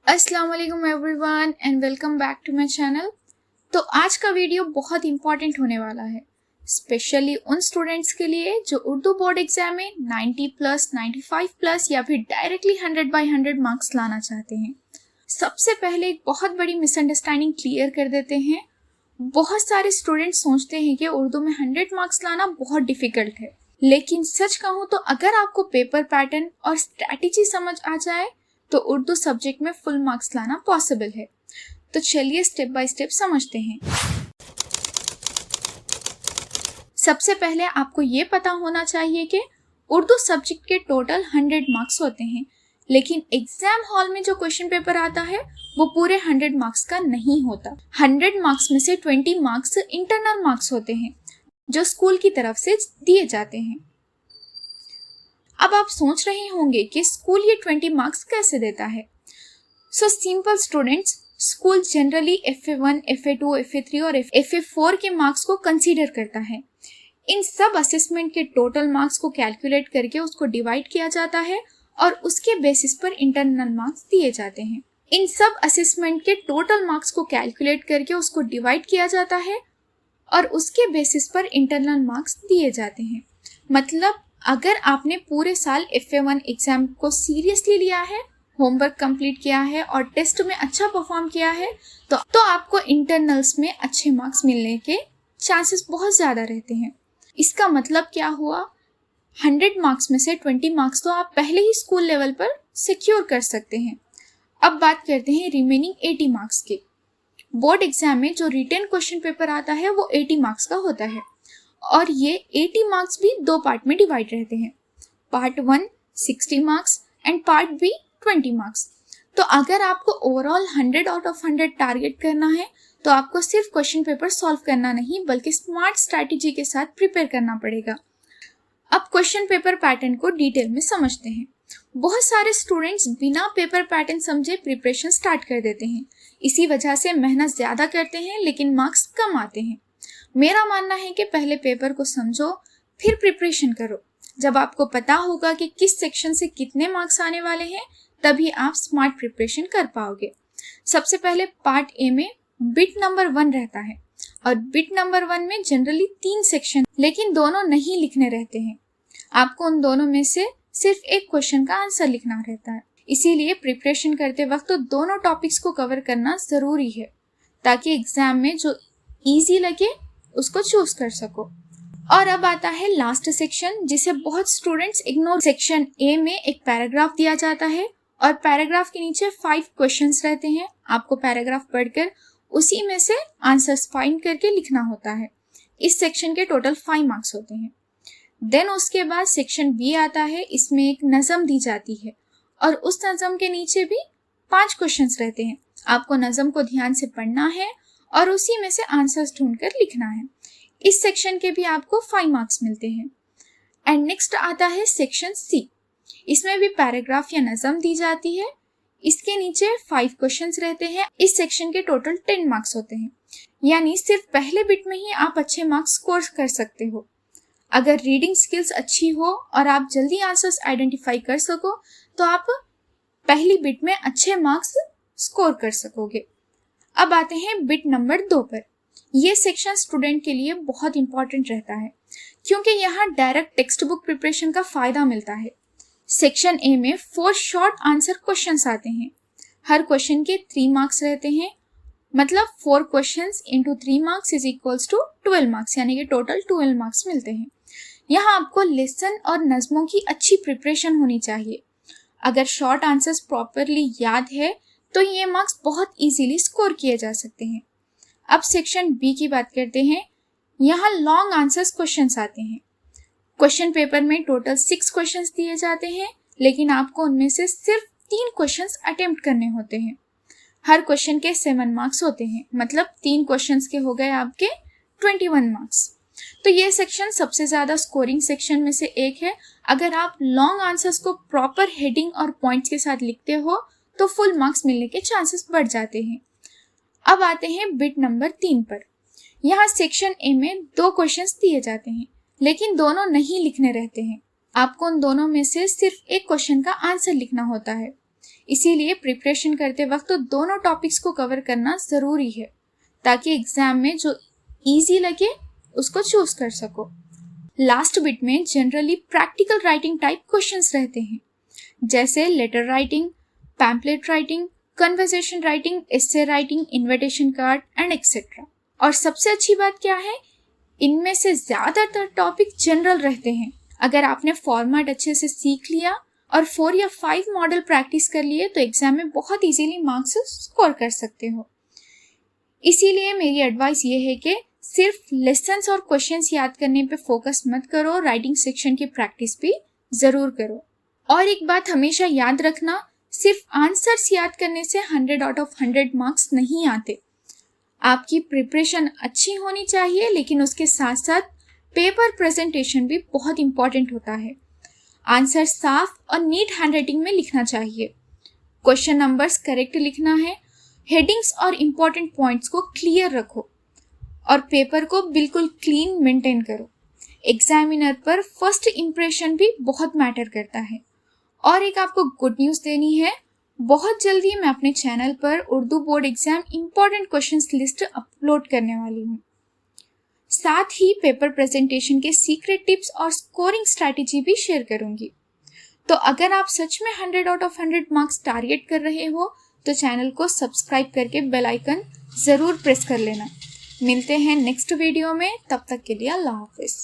अस्सलाम वालेकुम everyone and welcome back to my channel. तो आज का वीडियो बहुत इंपॉर्टेंट होने वाला है, स्पेशली उन स्टूडेंट्स के लिए जो उर्दू बोर्ड एग्जाम में 90 प्लस 95 प्लस या फिर डायरेक्टली 100/100 मार्क्स लाना चाहते हैं। सबसे पहले एक बहुत बड़ी मिसअंडरस्टैंडिंग क्लियर कर देते हैं। बहुत सारे स्टूडेंट्स सोचते हैं कि उर्दू में 100 मार्क्स लाना बहुत डिफिकल्ट है, लेकिन सच कहूँ तो अगर आपको पेपर पैटर्न और स्ट्रैटेजी समझ आ जाए तो उर्दू सब्जेक्ट में फुल मार्क्स लाना पॉसिबल है। तो चलिए स्टेप बाय स्टेप समझते हैं। सबसे पहले आपको ये पता होना चाहिए कि उर्दू सब्जेक्ट के टोटल 100 मार्क्स होते हैं, लेकिन एग्जाम हॉल में जो क्वेश्चन पेपर आता है वो पूरे 100 मार्क्स का नहीं होता। 100 मार्क्स में से 20 मार्क्स इंटरनल मार्क्स होते हैं जो स्कूल की तरफ से दिए जाते हैं। अब आप सोच रहे होंगे कि स्कूल ये 20 मार्क्स कैसे देता है। So simple students, school generally FA1, FA2, FA3 और FA4 के मार्क्स को कंसीडर करता है। इन सब असेसमेंट के टोटल मार्क्स को कैलकुलेट करके उसको डिवाइड किया जाता है और उसके बेसिस पर इंटरनल मार्क्स दिए जाते हैं। इन सब असेसमेंट के टोटल मार्क्स को कैलकुलेट करके उसको डिवाइड किया जाता है और उसके बेसिस पर इंटरनल मार्क्स दिए जाते हैं। मतलब अगर आपने पूरे साल FA1 एग्जाम को सीरियसली लिया है, होमवर्क कंप्लीट किया है और टेस्ट में अच्छा परफॉर्म किया है तो आपको इंटरनल्स में अच्छे मार्क्स मिलने के चांसेस बहुत ज़्यादा रहते हैं। इसका मतलब क्या हुआ, 100 मार्क्स में से 20 मार्क्स तो आप पहले ही स्कूल लेवल पर सिक्योर कर सकते हैं। अब बात करते हैं रिमेनिंग 80 मार्क्स की। बोर्ड एग्जाम में जो रिटन क्वेश्चन पेपर आता है वो 80 मार्क्स का होता है और ये 80 मार्क्स भी दो पार्ट में डिवाइड रहते हैं। Part 1 60 marks and part B 20 marks. तो अगर आपको ओवरऑल 100 आउट ऑफ 100 टारगेट करना है तो आपको सिर्फ क्वेश्चन पेपर सॉल्व करना नहीं बल्कि स्मार्ट स्ट्रैटेजी के साथ प्रिपेयर करना पड़ेगा। अब क्वेश्चन पेपर पैटर्न को डिटेल में समझते हैं। बहुत सारे स्टूडेंट्स बिना पेपर पैटर्न समझे प्रिपरेशन स्टार्ट कर देते हैं। इसी वजह से मेहनत ज़्यादा करते हैं लेकिन मार्क्स कम आते हैं। मेरा मानना है कि पहले पेपर को समझो फिर प्रिपरेशन करो। जब आपको पता होगा कि किस सेक्शन से कितने मार्क्स आने वाले हैं तभी आप स्मार्ट प्रिपरेशन कर पाओगे। सबसे पहले पार्ट ए में बिट नंबर 1 रहता है और बिट नंबर 1 में जनरली 3 सेक्शन लेकिन दोनों नहीं लिखने रहते हैं। आपको उन दोनों में से सिर्फ एक क्वेश्चन का आंसर लिखना रहता है। इसीलिए प्रिपरेशन करते वक्त तो दोनों टॉपिक्स को कवर करना ज़रूरी है ताकि एग्जाम में जो ईजी लगे उसको चूज कर सको। और अब आता है लास्ट सेक्शन जिसे बहुत स्टूडेंट्स इग्नोर। सेक्शन ए में एक पैराग्राफ दिया जाता है और पैराग्राफ के नीचे 5 क्वेश्चंस रहते हैं। आपको पैराग्राफ पढ़कर उसी में से आंसर्स फाइंड करके लिखना होता है। इस सेक्शन के टोटल 5 मार्क्स होते हैं। देन उसके बाद सेक्शन बी आता है। इसमें एक नज़म दी जाती है और उस नज़म के नीचे भी 5 क्वेश्चंस रहते हैं। आपको नज़म को ध्यान से पढ़ना है और उसी में से आंसर्स ढूंढकर लिखना है। इस सेक्शन के भी आपको 5 मार्क्स मिलते हैं। एंड नेक्स्ट आता है सेक्शन सी। इसमें भी पैराग्राफ या नज़म दी जाती है। इसके नीचे 5 क्वेश्चंस रहते हैं। इस सेक्शन के टोटल 10 मार्क्स होते हैं, यानी सिर्फ पहले बिट में ही आप अच्छे मार्क्स स्कोर कर सकते हो। अगर रीडिंग स्किल्स अच्छी हो और आप जल्दी आंसर्स आइडेंटिफाई कर सको तो आप पहली बिट में अच्छे मार्क्स स्कोर कर सकोगे। अब आते हैं बिट नंबर 2 पर। ये सेक्शन स्टूडेंट के लिए बहुत इंपॉर्टेंट रहता है क्योंकि यहाँ डायरेक्ट टेक्स्ट बुक प्रिपरेशन का फायदा मिलता है। सेक्शन ए में 4 शॉर्ट आंसर क्वेश्चंस आते हैं। हर क्वेश्चन के 3 मार्क्स रहते हैं, मतलब 4 questions into 3 marks is equals to 12 marks, यानी कि टोटल 12 मार्क्स मिलते हैं। यहाँ आपको लेसन और नज़मों की अच्छी प्रिपरेशन होनी चाहिए। अगर शॉर्ट आंसर्स प्रॉपरली याद है तो ये मार्क्स बहुत इजीली स्कोर किए जा सकते हैं। अब सेक्शन बी की बात करते हैं। यहाँ लॉन्ग आंसर्स क्वेश्चंस आते हैं। क्वेश्चन पेपर में टोटल 6 क्वेश्चंस दिए जाते हैं लेकिन आपको उनमें से सिर्फ 3 क्वेश्चंस अटेम्प्ट करने होते हैं। हर क्वेश्चन के 7 मार्क्स होते हैं, मतलब 3 क्वेश्चंस के हो गए आपके 21 मार्क्स। तो ये सेक्शन सबसे ज़्यादा स्कोरिंग सेक्शन में से एक है। अगर आप लॉन्ग आंसर्स को प्रॉपर हेडिंग और पॉइंट्स के साथ लिखते हो तो फुल मार्क्स मिलने के चांसेस बढ़ जाते हैं। अब आते हैं बिट नंबर 3 पर। यहाँ सेक्शन ए में 2 क्वेश्चंस दिए जाते हैं लेकिन दोनों नहीं लिखने रहते हैं। आपको उन दोनों में से सिर्फ एक क्वेश्चन का आंसर लिखना होता है। इसीलिए प्रिपरेशन करते वक्त तो दोनों टॉपिक्स को कवर करना ज़रूरी है ताकि एग्जाम में जो इजी लगे उसको चूज कर सको। लास्ट बिट में generally practical writing type questions रहते हैं, जैसे letter writing, pamphlet writing, conversation writing, essay writing, invitation card and etcetera. और सबसे अच्छी बात क्या है, इनमें से ज़्यादातर टॉपिक जनरल रहते हैं। अगर आपने फॉर्मेट अच्छे से सीख लिया और 4 या 5 मॉडल प्रैक्टिस कर लिए तो एग्जाम में बहुत इजीली मार्क्स स्कोर कर सकते हो। इसीलिए मेरी एडवाइस ये है कि सिर्फ लेसन्स और क्वेश्चंस याद करने पे फोकस मत करो, राइटिंग सेक्शन की प्रैक्टिस भी ज़रूर करो। और एक बात हमेशा याद रखना, सिर्फ आंसर्स याद करने से 100 आउट ऑफ 100 मार्क्स नहीं आते। आपकी प्रिपरेशन अच्छी होनी चाहिए, लेकिन उसके साथ साथ पेपर प्रेजेंटेशन भी बहुत इंपॉर्टेंट होता है। आंसर साफ और नीट हैंडराइटिंग में लिखना चाहिए, क्वेश्चन नंबर्स करेक्ट लिखना है, हेडिंग्स और इम्पॉर्टेंट पॉइंट्स को क्लियर रखो और पेपर को बिल्कुल क्लीन मेंटेन करो। एग्जामिनर पर फर्स्ट इम्प्रेशन भी बहुत मैटर करता है। और एक आपको गुड न्यूज़ देनी है, बहुत जल्दी मैं अपने चैनल पर Urdu board exam important questions list upload करने वाली हूँ। साथ ही पेपर प्रेजेंटेशन के सीक्रेट टिप्स और स्कोरिंग स्ट्रैटेजी भी शेयर करूंगी। तो अगर आप सच में 100 आउट ऑफ 100 मार्क्स टारगेट कर रहे हो तो चैनल को सब्सक्राइब करके बेल आइकन ज़रूर प्रेस कर लेना। मिलते हैं नेक्स्ट वीडियो में, तब तक के लिए अल्लाह हाफिज़।